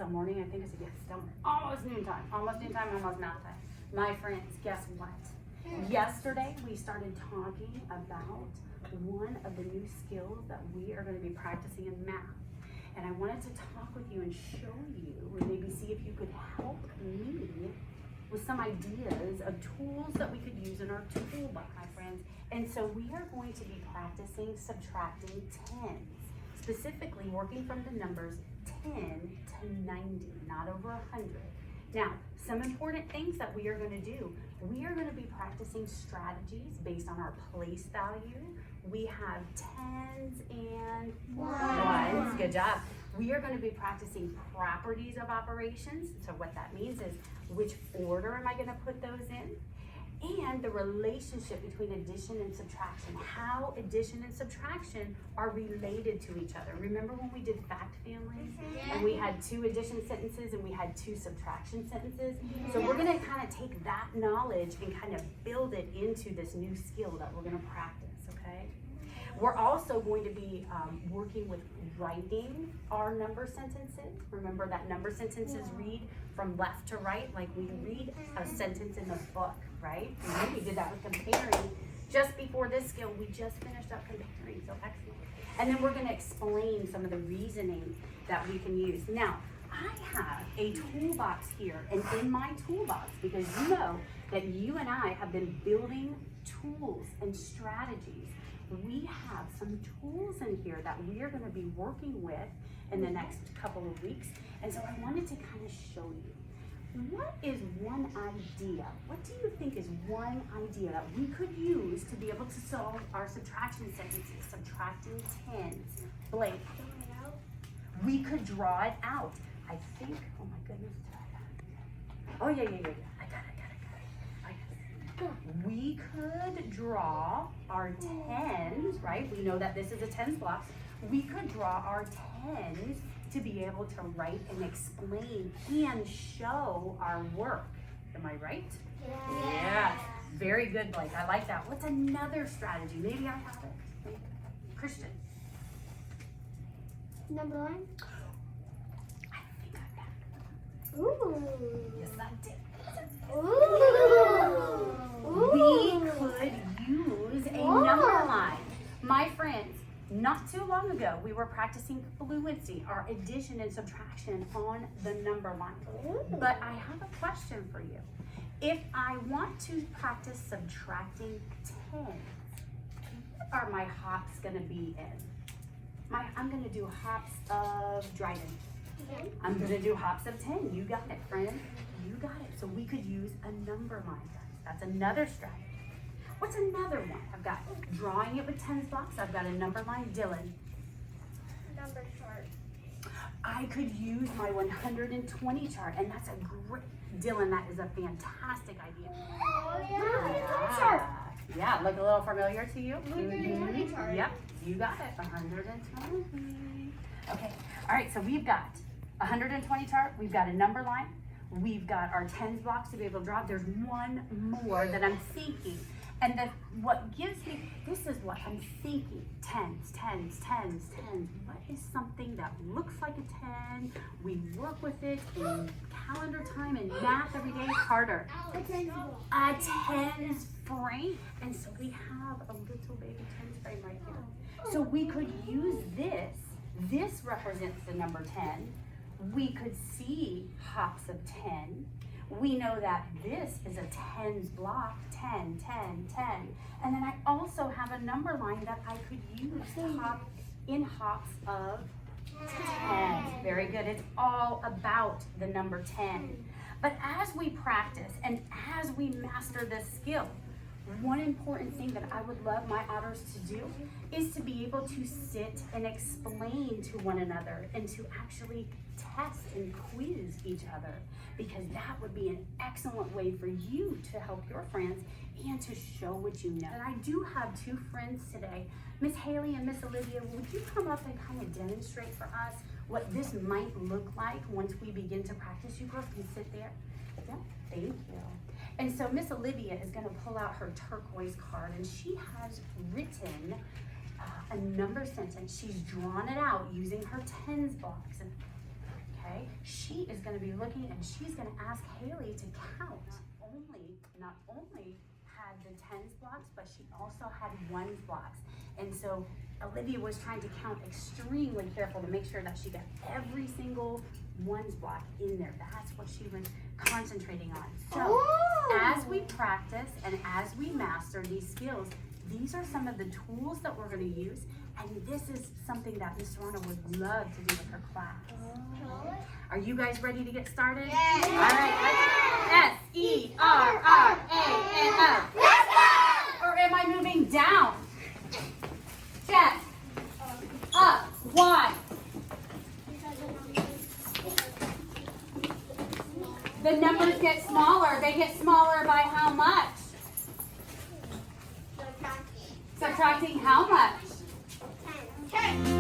still morning? I think it's still almost noontime, almost mountain time. My friends, guess what? Yesterday, we started talking about one of the new skills that we are going to be practicing in math. And I wanted to talk with you and show you, or maybe see if you could help me with some ideas of tools that we could use in our toolbox, my friends. And so we are going to be practicing subtracting tens, specifically working from the numbers 10 to 90, not over 100. Now, some important things that we are going to do. We are going to be practicing strategies based on our place value. We have tens and ones. Good job. We are going to be practicing properties of operations. So what that means is, which order am I going to put those in? And the relationship between addition and subtraction, how addition and subtraction are related to each other. Remember when we did fact families? And we had 2 addition sentences and we had 2 subtraction sentences? So we're gonna kind of take that knowledge and kind of build it into this new skill that we're gonna practice, okay? We're also going to be working with writing our number sentences. Remember that number sentences read from left to right, like we read a sentence in the book, right? And then we did that with comparing. Just before this skill, we just finished up comparing, so excellent. And then we're gonna explain some of the reasoning that we can use. Now, I have a toolbox here, and in my toolbox, because you know that you and I have been building tools and strategies, we have some tools in here that we are going to be working with in the next couple of weeks. And so I wanted to kind of show you, what is one idea? What do you think is one idea that we could use to be able to solve our subtraction sentences, subtracting tens? Blake? We could draw it out. I think, oh my goodness, oh yeah. I got it. We could draw our tens, right? We know that this is a tens block. We could draw our tens to be able to write and explain and show our work. Am I right? Yeah. Very good, Blake. I like that. What's another strategy? Maybe I have it. Christian. Number line? I think I got it. Ooh. Yes, I did. Ooh. We could use a number line. My friends, not too long ago, we were practicing fluency, our addition and subtraction on the number line. But I have a question for you. If I want to practice subtracting tens, what are my hops going to be in? I'm going to do hops of Dryden. I'm going to do hops of 10. You got it, friend. You got it. So we could use a number line. That's another strategy. What's another one? I've got drawing it with tens blocks. I've got a number line. Dylan. Number chart. I could use my 120 chart, and that's a great, Dylan, that is a fantastic idea. Oh yeah. Yeah, look a little familiar to you? 120 chart. Yep, you got it, 120. Okay, all right, so we've got 120 chart, we've got a number line, we've got our tens blocks to be able to draw. There's one more that I'm thinking. And what gives me, this is what I'm thinking, tens. What is something that looks like a 10? We work with it in calendar time and math every day. Carter. A tens frame. And so we have a little baby tens frame right here. So we could use this. This represents the number 10. We could see hops of 10. We know that this is a tens block, 10. And then I also have a number line that I could use to hop in hops of 10. Very good. It's all about the number 10. But as we practice and as we master this skill, one important thing that I would love my otters to do is to be able to sit and explain to one another and to actually test and quiz each other, because that would be an excellent way for you to help your friends and to show what you know. And I do have 2 friends today, Miss Haley and Miss Olivia. Would you come up and kind of demonstrate for us what this might look like once we begin to practice? You girls can sit there. Yeah, thank you. And so Miss Olivia is going to pull out her turquoise card, and she has written a number sentence. She's drawn it out using her tens blocks. Okay, she she is going to be looking and she's going to ask Haley to count. Not only had the tens blocks, but she also had ones blocks. And so Olivia was trying to count extremely careful to make sure that she got every single ones block in there. That's what she was concentrating on. So as we practice and as we master these skills, these are some of the tools that we're going to use. And this is something that Miss Ronna would love to do with her class. Are you guys ready to get started? Yes. All right, S-E-R-R-A-N-O. Let's go! Or am I moving down? Check. Up. Why? The numbers get smaller. They get smaller by how much? Subtracting. Subtracting how much? 10.